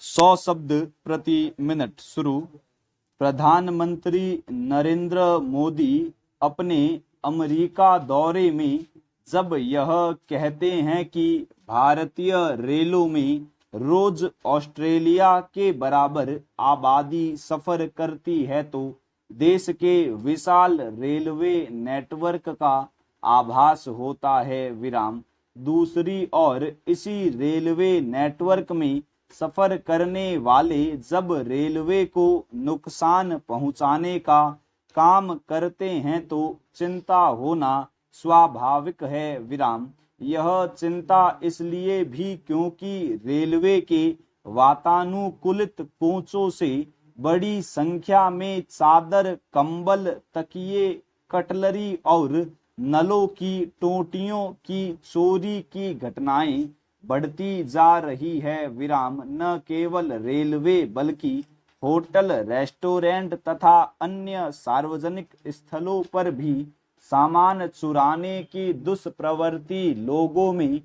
100 शब्द प्रति मिनट शुरू। प्रधानमंत्री नरेंद्र मोदी अपने अमेरिका दौरे में जब यह कहते हैं कि भारतीय रेलों में रोज ऑस्ट्रेलिया के बराबर आबादी सफर करती है, तो देश के विशाल रेलवे नेटवर्क का आभास होता है विराम। दूसरी ओर इसी रेलवे नेटवर्क में सफर करने वाले जब रेलवे को नुकसान पहुंचाने का काम करते हैं तो चिंता होना स्वाभाविक है विराम। यह चिंता इसलिए भी क्योंकि रेलवे के वातानुकूलित कोचों से बड़ी संख्या में चादर, कंबल, तकिए, कटलरी और नलों की टोटियों की चोरी की घटनाएं बढ़ती जा रही है विराम। न केवल रेलवे बल्कि होटल, रेस्टोरेंट तथा अन्य सार्वजनिक स्थलों पर भी सामान चुराने की दुष्प्रवृत्ति लोगों में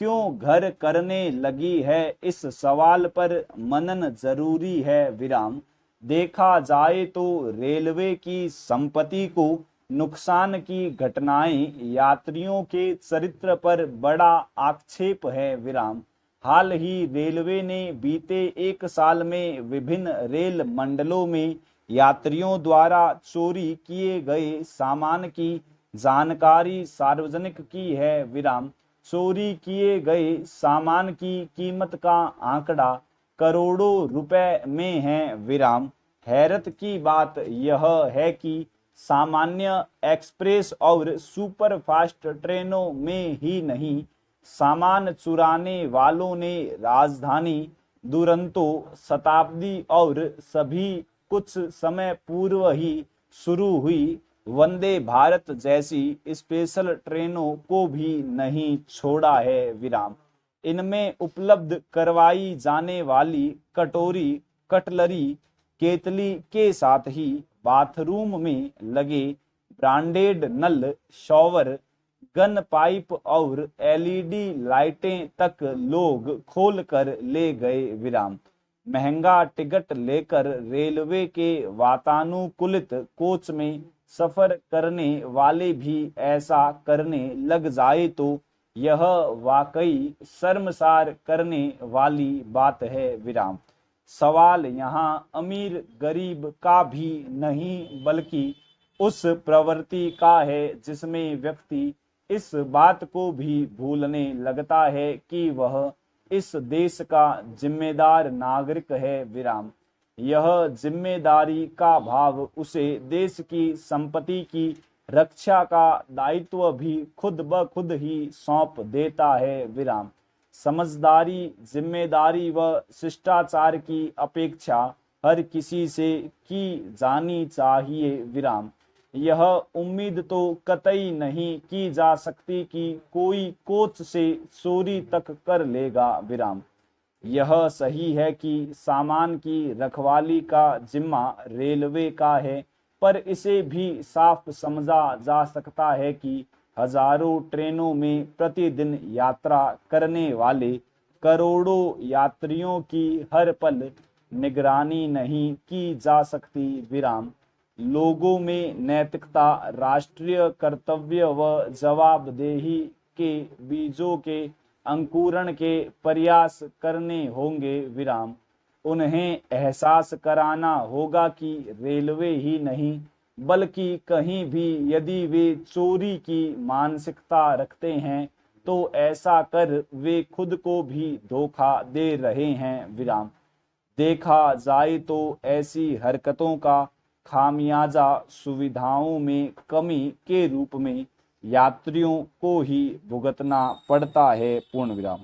क्यों घर करने लगी है, इस सवाल पर मनन जरूरी है विराम। देखा जाए तो रेलवे की संपत्ति को नुकसान की घटनाएं यात्रियों के चरित्र पर बड़ा आक्षेप है विराम। हाल ही रेलवे ने बीते एक साल में विभिन्न रेल मंडलों में यात्रियों द्वारा चोरी किए गए सामान की जानकारी सार्वजनिक की है विराम। चोरी किए गए सामान की कीमत का आंकड़ा करोड़ों रुपए में है विराम। हैरत की बात यह है कि सामान्य एक्सप्रेस और सुपरफास्ट ट्रेनों में ही नहीं, सामान चुराने वालों ने राजधानी, दुरंतो, शताब्दी और सभी कुछ समय पूर्व ही शुरू हुई वंदे भारत जैसी स्पेशल ट्रेनों को भी नहीं छोड़ा है विराम। इनमें उपलब्ध करवाई जाने वाली कटोरी, कटलरी, केतली के साथ ही बाथरूम में लगे ब्रांडेड नल, शॉवर, गन पाइप और एलईडी लाइटें तक लोग खोल कर ले गए विराम। महंगा टिकट लेकर रेलवे के वातानुकूलित कोच में सफर करने वाले भी ऐसा करने लग जाए तो यह वाकई शर्मसार करने वाली बात है विराम। सवाल यहाँ अमीर गरीब का भी नहीं बल्कि उस प्रवृत्ति का है जिसमें व्यक्ति इस बात को भी भूलने लगता है कि वह इस देश का जिम्मेदार नागरिक है विराम। यह जिम्मेदारी का भाव उसे देश की संपत्ति की रक्षा का दायित्व भी खुद ब खुद ही सौंप देता है विराम। समझदारी, जिम्मेदारी व शिष्टाचार की अपेक्षा हर किसी से की जानी चाहिए विराम। यह उम्मीद तो कतई नहीं की जा सकती कि कोई कोच से चोरी तक कर लेगा विराम। यह सही है कि सामान की रखवाली का जिम्मा रेलवे का है, पर इसे भी साफ समझा जा सकता है कि हजारों ट्रेनों में प्रतिदिन यात्रा करने वाले करोड़ों यात्रियों की हर पल निगरानी नहीं की जा सकती विराम। लोगों में नैतिकता, राष्ट्रीय कर्तव्य व जवाबदेही के बीजों के अंकुरण के प्रयास करने होंगे विराम। उन्हें एहसास कराना होगा कि रेलवे ही नहीं बल्कि कहीं भी यदि वे चोरी की मानसिकता रखते हैं तो ऐसा कर वे खुद को भी धोखा दे रहे हैं विराम। देखा जाए तो ऐसी हरकतों का खामियाजा सुविधाओं में कमी के रूप में यात्रियों को ही भुगतना पड़ता है। पूर्ण विराम।